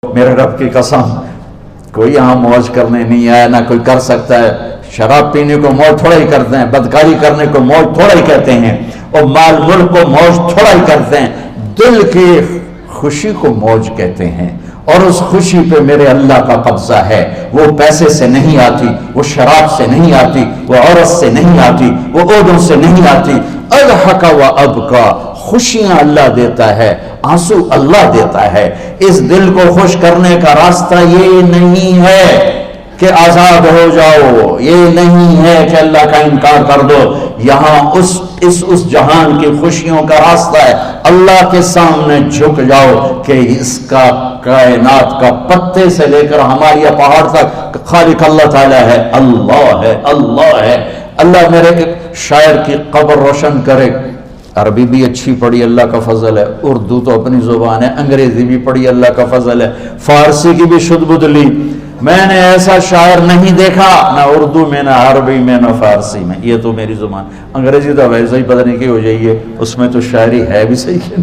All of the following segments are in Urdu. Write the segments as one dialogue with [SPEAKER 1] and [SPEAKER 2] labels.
[SPEAKER 1] میرے رب کی قسم کوئی یہاں موج کرنے نہیں آیا، نہ کوئی کر سکتا ہے۔ شراب پینے کو موج تھوڑا ہی کرتے ہیں، بدکاری کرنے کو موج تھوڑا ہی کہتے ہیں، اور مال ملک کو موج تھوڑا ہی کرتے ہیں، دل کی خوشی کو موج کہتے ہیں۔ اور اس خوشی پہ میرے اللہ کا قبضہ ہے، وہ پیسے سے نہیں آتی، وہ شراب سے نہیں آتی، وہ عورت سے نہیں آتی، وہ عہدوں سے نہیں آتی۔ اضحک و ابکا، خوشیاں اللہ دیتا ہے، آنسو اللہ دیتا ہے۔ اس دل کو خوش کرنے کا راستہ یہ نہیں ہے کہ آزاد ہو جاؤ، یہ نہیں ہے کہ اللہ کا انکار کر دو۔ یہاں اس جہان کی خوشیوں کا راستہ ہے، اللہ کے سامنے جھک جاؤ کہ اس کا کائنات کا پتے سے لے کر ہمارے پہاڑ تک خالق اللہ تعالیٰ ہے، اللہ ہے، اللہ ہے۔ اللہ میرے شاعر کی قبر روشن کرے۔ عربی بھی اچھی پڑھی، اللہ کا فضل ہے، اردو تو اپنی زبان ہے، انگریزی بھی پڑھی، اللہ کا فضل ہے، فارسی کی بھی شد بد لی۔ میں نے ایسا شاعر نہیں دیکھا، نہ اردو میں، نہ عربی میں، نہ فارسی میں، یہ تو میری زبان۔ انگریزی تو ویسے ہی پتہ نہیں کی ہو جائیے، اس میں تو شاعری ہے بھی صحیح ہے۔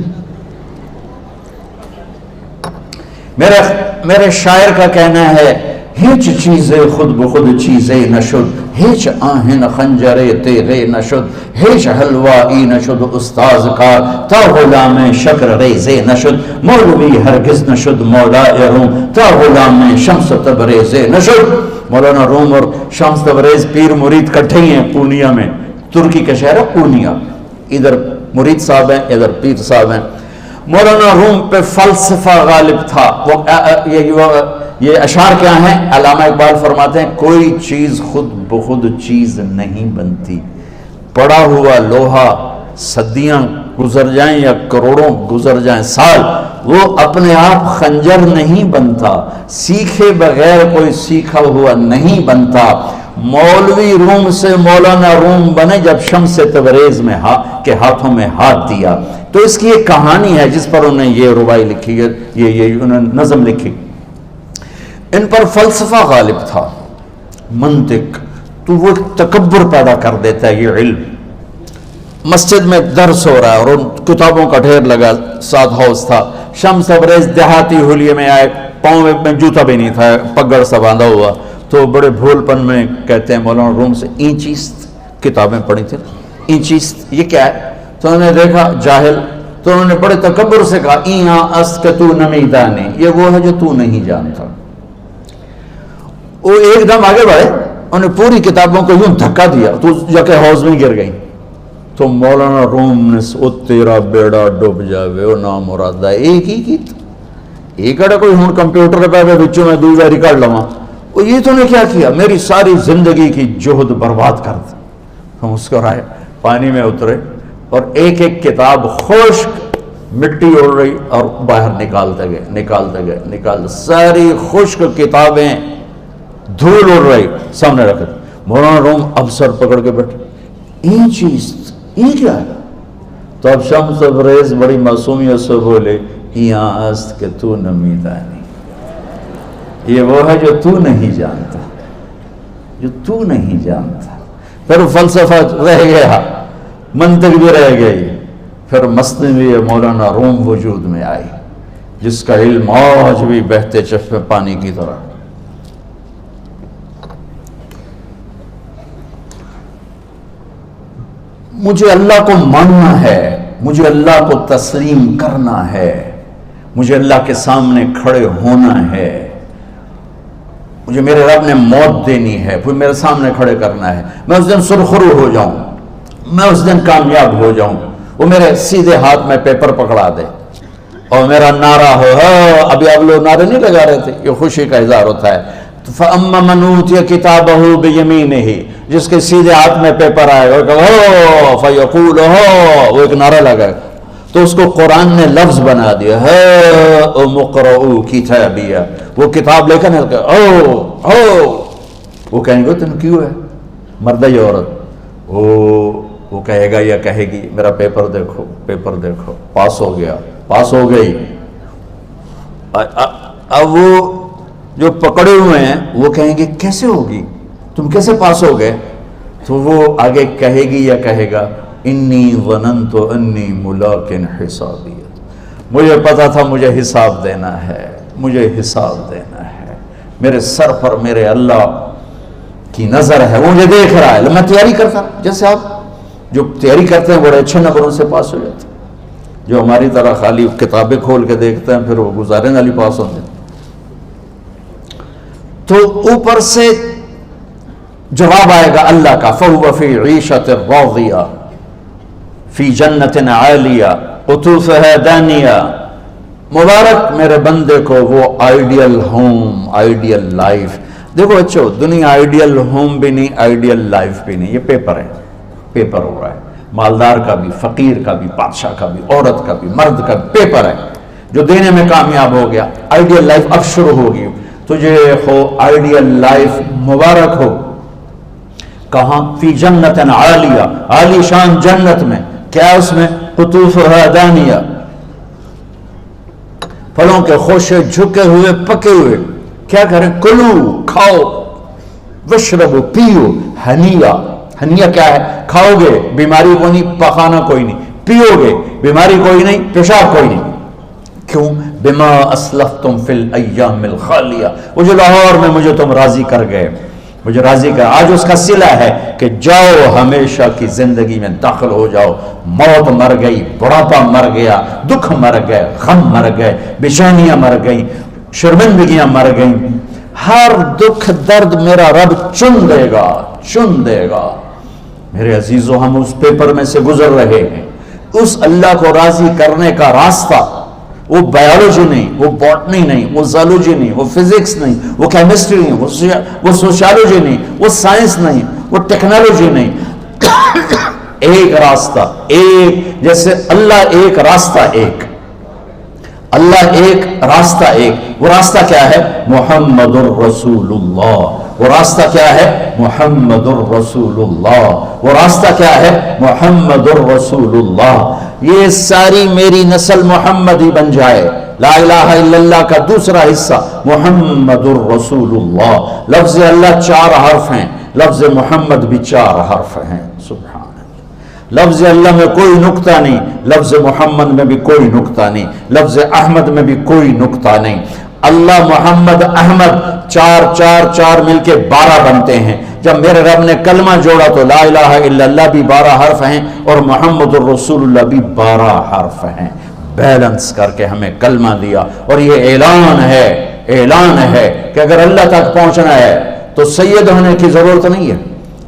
[SPEAKER 1] میرے شاعر کا کہنا ہے، ہیچ چیزیں خود بخود چیزیں نشد، ہیچ آہن خنجرے تیغے نشد، ہیچ حلوائی نشد استاذ کار، تا غلام شکر ریزے نشد، مولوی ہرگز نشد مولا روم، تا غلام شمس تبریز نشد۔ مولانا روم اور شمس تبریز پیر مرید کٹھے ہیں پونیا میں، ترکی کا شہر ہے پونیا، ادھر مرید صاحب ہیں، ادھر پیر صاحب ہیں۔ مولانا روم پہ فلسفہ غالب تھا۔ یہ اشعار کیا ہیں؟ علامہ اقبال فرماتے ہیں، کوئی چیز خود بخود چیز نہیں بنتی، پڑا ہوا لوہا صدیاں گزر جائیں یا کروڑوں گزر جائیں سال، وہ اپنے آپ خنجر نہیں بنتا، سیکھے بغیر کوئی سیکھا ہوا نہیں بنتا۔ مولوی روم سے مولانا روم بنے جب شمس تبریز میں کے ہاتھوں میں ہاتھ دیا۔ تو اس کی ایک کہانی ہے جس پر انہوں نے یہ ربائی لکھی ہے، یہ انہوں نے نظم لکھی۔ ان پر فلسفہ غالب تھا، منطق، تو وہ تکبر پیدا کر دیتا ہے یہ علم۔ مسجد میں درس ہو رہا ہے اور ان کتابوں کا ڈھیر لگا، ساتھ ہاؤس تھا۔ شمس تبریز دیہاتی ہولیے میں آئے، پاؤں میں جوتا بھی نہیں تھا، پگڑ سا باندھا ہوا، تو بڑے بھول پن میں کہتے ہیں مولانا روم سے، اینچیست کتابیں پڑھی تھیں، اینچیست یہ کیا ہے؟ تو انہوں نے دیکھا جاہل، تو انہوں نے بڑے تکبر سے کہا، ایہاں است کہ تو نمیدانی، یہ وہ ہے جو تو نہیں جانتا۔ وہ ایک دم آگے بڑھے، انہوں نے پوری کتابوں کو یوں دھکا دیا تو جا کے حوض میں گر گئی۔ تو مولانا روم نے او تیرا بیڑا ڈوب جاوے او نام مراد ہے، ایک ہی کی ایک اڑا کوئی ہوں کمپیوٹر پہ بچوں میں دوسرا ریکارڈ لواں، وہ یہ تو نے کیا کیا، میری ساری زندگی کی جہد برباد کر دی۔ ہم اس کو رائے پانی میں اترے اور ایک ایک کتاب خشک مٹی اڑ رہی اور باہر نکالتے گئے، ساری خشک کتابیں دھول اڑ رہی سامنے رکھ دی۔ مولانا روم اب سر پکڑ کے بیٹھے، این چیز یہ کیا ہے؟ تو اب شمس تبریز بڑی معصومیت سے بولے، یہاں است کہ تو نمیدانی، یہ وہ ہے جو تو نہیں جانتا، جو تو نہیں جانتا۔ پھر فلسفہ رہ گیا، منطق بھی رہ گئی، پھر مثنوی مولانا روم وجود میں آئی، جس کا علم آج بھی بہتے چشمے پانی کی طرح۔ مجھے اللہ کو ماننا ہے، مجھے اللہ کو تسلیم کرنا ہے، مجھے اللہ کے سامنے کھڑے ہونا ہے، مجھے میرے رب نے موت دینی ہے، پھر میرے سامنے کھڑے کرنا ہے، میں اس دن سرخرو ہو جاؤں، میں اس دن کامیاب ہو جاؤں، وہ میرے سیدھے ہاتھ میں پیپر پکڑا دے اور میرا نعرہ ہو، ابھی آپ لوگ نعرے نہیں لگا رہے تھے، یہ خوشی کا اظہار ہوتا ہے۔ فَأَمَّا مَنْ أُوتِيَ كِتَابَهُ بِيَمِينِهِ، جس کے سیدھے ہاتھ میں پیپر آئے اور کہا فَيَقُولُ وہ ایک نعرہ لگائے، تو اس کو قرآن نے لفظ بنا دیا، هَاؤْمُ اقْرَءُوا كِتَابِيَهْ، وہ کتاب لے کر وہ کہیں گے تم کیوں ہے مرد یا عورت، وہ کہے گا یا کہے گی میرا پیپر دیکھو، پیپر دیکھو، پاس ہو گیا، پاس ہو گئی۔ اب وہ جو پکڑے ہوئے ہیں وہ کہیں گے کیسے ہوگی، تم کیسے پاس ہو گئے؟ تو وہ آگے کہے گی یا کہے گا، انی ظننت انی ملاق حسابی، مجھے پتا تھا مجھے حساب دینا ہے، مجھے حساب دینا ہے، میرے سر پر میرے اللہ کی نظر ہے، وہ مجھے دیکھ رہا ہے. میں تیاری کرتا ہوں، جیسے آپ جو تیاری کرتے ہیں بڑے اچھے نمبروں سے پاس ہو جاتے ہیں، جو ہماری طرح خالی کتابیں کھول کے دیکھتے ہیں پھر وہ گزارے والی پاس ہوتے ہیں. تو اوپر سے جواب آئے گا اللہ کا، فَهُوَ فِي عِيشَةٍ رَاضِيَةٍ فِي جَنَّةٍ عَالِيَةٍ قُطُوفُهَا دَانِيَةٌ. مبارک میرے بندے کو وہ آئیڈیل ہوم، آئیڈیل لائف. دیکھو بچو، دنیا آئیڈیل ہوم بھی نہیں، آئیڈیل لائف بھی نہیں، یہ پیپر ہے، پیپر ہو رہا ہے. مالدار کا بھی، فقیر کا بھی، بادشاہ کا بھی، عورت کا بھی، مرد کا بھی پیپر ہے. جو دینے میں کامیاب ہو گیا، آئیڈیل لائف اب شروع ہوگی. تجھے ہو آئیڈیل لائف مبارک ہو. کہاں؟ فی جنت عالیہ، عالی شان جنت میں. کیا اس میں؟ قطوفها دانیہ، پھلوں کے خوشے جھکے ہوئے پکے ہوئے. کیا کریں؟ کلو، کھاؤ، وشربو، پیو، ہنیا. ہنیا کیا ہے؟ کھاؤ گے بیماری کوئی نہیں، پخانا کوئی نہیں، پیو گے بیماری کوئی نہیں، پیشاب کوئی نہیں. کیوں؟ بما اسلفتم فی الایام الخالیہ. وہ جو لاہور میں مجھے تم راضی کر گئے، مجھے راضی کر، آج اس کا صلہ ہے کہ جاؤ ہمیشہ کی زندگی میں داخل ہو جاؤ. موت مر گئی، بڑھاپا مر گیا، دکھ مر گئے، غم مر گئے، بےچینیاں مر گئیں، شرمندگیاں مر گئیں. ہر دکھ درد میرا رب چن دے گا، چن دے گا. میرے عزیزو، ہم اس پیپر میں سے گزر رہے ہیں. اس اللہ کو راضی کرنے کا راستہ وہ بایولوجی نہیں، وہ باٹنی نہیں، وہ زالوجی نہیں، وہ فزکس نہیں، وہ کیمسٹری نہیں، وہ سوشیالوجی نہیں، وہ سائنس نہیں، وہ ٹیکنالوجی نہیں. ایک راستہ، ایک، جیسے اللہ ایک، راستہ ایک. اللہ ایک، راستہ ایک. وہ راستہ کیا ہے؟ محمد الرسول اللہ. وہ راستہ کیا ہے؟ محمد الرسول اللہ. وہ راستہ کیا ہے؟ محمد الرسول اللہ. یہ ساری میری نسل محمدی بن جائے. لا الہ الا اللہ کا دوسرا حصہ محمد الرسول اللہ. لفظ اللہ 4 حرف ہیں، لفظ محمد بھی 4 حرف ہیں. سبحان اللہ. لفظ اللہ میں کوئی نقطہ نہیں، لفظ محمد میں بھی کوئی نقطہ نہیں، لفظ احمد میں بھی کوئی نقطہ نہیں. اللہ، محمد، احمد، 4 4 4 مل کے 12 بنتے ہیں. جب میرے رب نے کلمہ جوڑا تو لا الہ الا اللہ بھی 12 حرف ہیں اور محمد الرسول اللہ بھی 12 حرف ہیں. بیلنس کر کے ہمیں کلمہ دیا. اور یہ اعلان ہے، اعلان ہے کہ اگر اللہ تک پہنچنا ہے تو سید ہونے کی ضرورت نہیں ہے،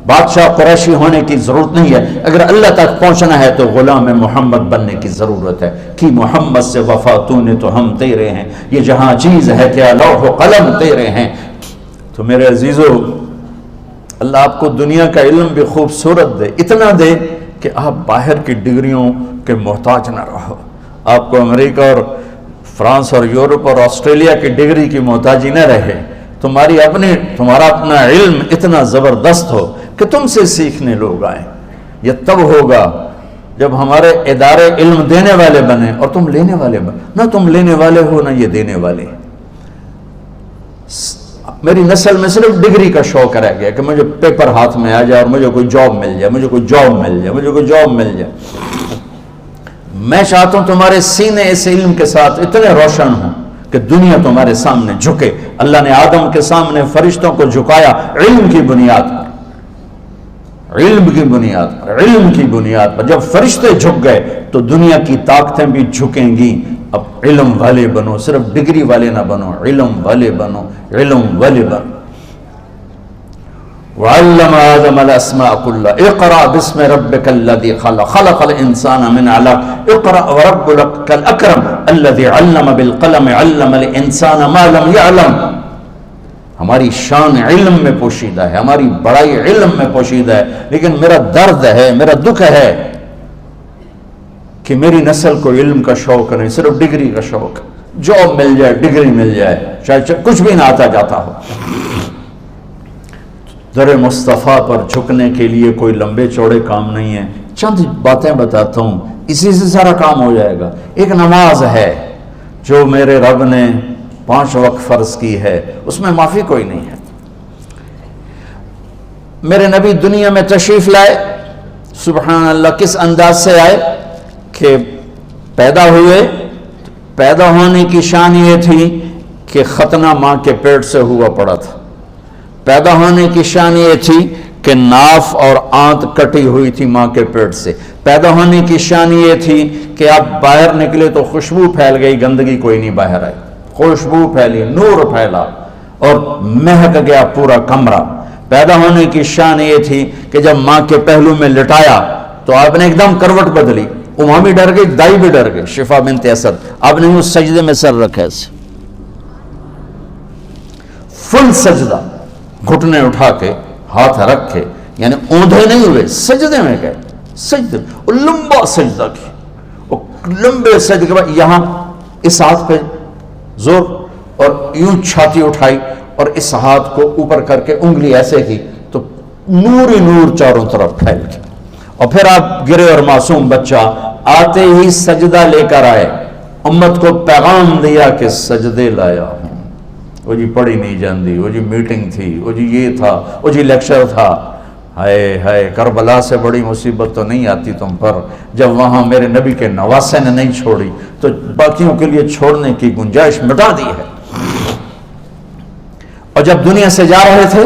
[SPEAKER 1] بادشاہ قریشی ہونے کی ضرورت نہیں ہے. اگر اللہ تک پہنچنا ہے تو غلام محمد بننے کی ضرورت ہے. کہ محمد سے وفا تو نے تو ہم تیرے ہیں، یہ جہاں چیز ہے کیا لوح و قلم تیرے ہیں. تو میرے عزیزو، اللہ آپ کو دنیا کا علم بھی خوبصورت دے، اتنا دے کہ آپ باہر کی ڈگریوں کے محتاج نہ رہو. آپ کو امریکہ اور فرانس اور یورپ اور آسٹریلیا کی ڈگری کی محتاجی نہ رہے. تمہارا اپنا علم اتنا زبردست ہو کہ تم سے سیکھنے لوگ آئیں. یہ تب ہوگا جب ہمارے ادارے علم دینے والے بنے اور تم لینے والے بنے. نہ تم لینے والے ہو، نہ یہ دینے والے. میری نسل میں صرف ڈگری کا شوق رہ گیا کہ مجھے پیپر ہاتھ میں آ جائے اور مجھے کوئی جاب مل جائے، مجھے کوئی جاب مل جائے، مجھے کوئی جاب مل جائے. میں چاہتا ہوں تمہارے سینے اس علم کے ساتھ اتنے روشن ہوں کہ دنیا تمہارے سامنے جھکے. اللہ نے آدم کے سامنے فرشتوں کو جھکایا علم کی بنیاد پر، علم کی بنیاد پر، علم کی بنیاد پر. جب فرشتے جھک گئے تو دنیا کی طاقتیں بھی جھکیں گی. اب علم والے بنو، صرف ڈگری والے نہ بنو، علم والے بنو، علم والے بنو. وعلم آدم الاسماء كلها اقرأ باسم ربك الذي خلق خلق الانسان من علق اقرأ وربك الاكرم الذي علم بالقلم علم الانسان ما لم يعلم. ہماری شان علم میں پوشیدہ ہے، ہماری بڑائی علم میں پوشیدہ ہے. لیکن میرا درد ہے، میرا دکھ ہے کہ میری نسل کو علم کا شوق نہیں، صرف ڈگری کا شوق. جاب مل جائے، ڈگری مل جائے، چاہے کچھ بھی نہ آتا جاتا ہو. در مصطفیٰ پر جھکنے کے لیے کوئی لمبے چوڑے کام نہیں ہے. چند باتیں بتاتا ہوں، اسی سے سارا کام ہو جائے گا. ایک نماز ہے جو میرے رب نے 5 وقت فرض کی ہے، اس میں معافی کوئی نہیں ہے. میرے نبی دنیا میں تشریف لائے، سبحان اللہ، کس انداز سے آئے کہ پیدا ہوئے. پیدا ہونے کی شان یہ تھی کہ ختنہ ماں کے پیٹ سے ہوا پڑا تھا. پیدا ہونے کی شان یہ تھی کہ ناف اور آنت کٹی ہوئی تھی ماں کے پیٹ سے. پیدا ہونے کی شان یہ تھی کہ آپ باہر نکلے تو خوشبو پھیل گئی, گندگی کوئی نہیں باہر آئی, خوشبو پھیلی, نور پھیلا اور مہک گیا پورا کمرہ. پیدا ہونے کی شان یہ تھی کہ جب ماں کے پہلو میں لٹایا تو آپ نے ایک دم کروٹ بدلی, ماں بھی ڈر گئی, دائی بھی ڈر گئی, شفا بنت اسد. آپ نے اس سجدے میں سر رکھا ایسے فل سجدہ, گھٹنے اٹھا کے ہاتھ رکھ کے, یعنی اوندھے نہیں ہوئے, سجدے میں گئے. سجدے اور لمبا سجدہ کی, اور لمبے سجدے کے بعد یہاں اس ہاتھ پہ زور اور یوں چھاتی اٹھائی اور اس ہاتھ کو اوپر کر کے انگلی ایسے کی تو نور ہی نور چاروں طرف پھیل گیا. اور پھر آپ گرے اور معصوم بچہ آتے ہی سجدہ لے کر آئے, امت کو پیغام دیا کہ سجدے لایا ہوں. وہ جی پڑھی نہیں جاندی, وہ جی میٹنگ تھی, وہ جی یہ تھا, وہ جی لیکچر تھا. ہائے ہائے, کربلا سے بڑی مصیبت تو نہیں آتی تم پر جب وہاں میرے نبی کے نواسے نے نہیں چھوڑی تو باقیوں کے لیے چھوڑنے کی گنجائش مٹا دی ہے. اور جب دنیا سے جا رہے تھے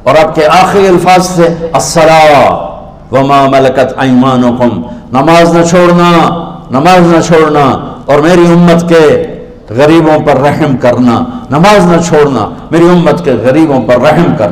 [SPEAKER 1] اور آپ کے آخری الفاظ تھے الصلاۃ وما ملکت ایمانکم, نماز نہ چھوڑنا, نماز نہ چھوڑنا, اور میری امت کے غریبوں پر رحم کرنا, نماز نہ چھوڑنا, میری امت کے غریبوں پر رحم کر.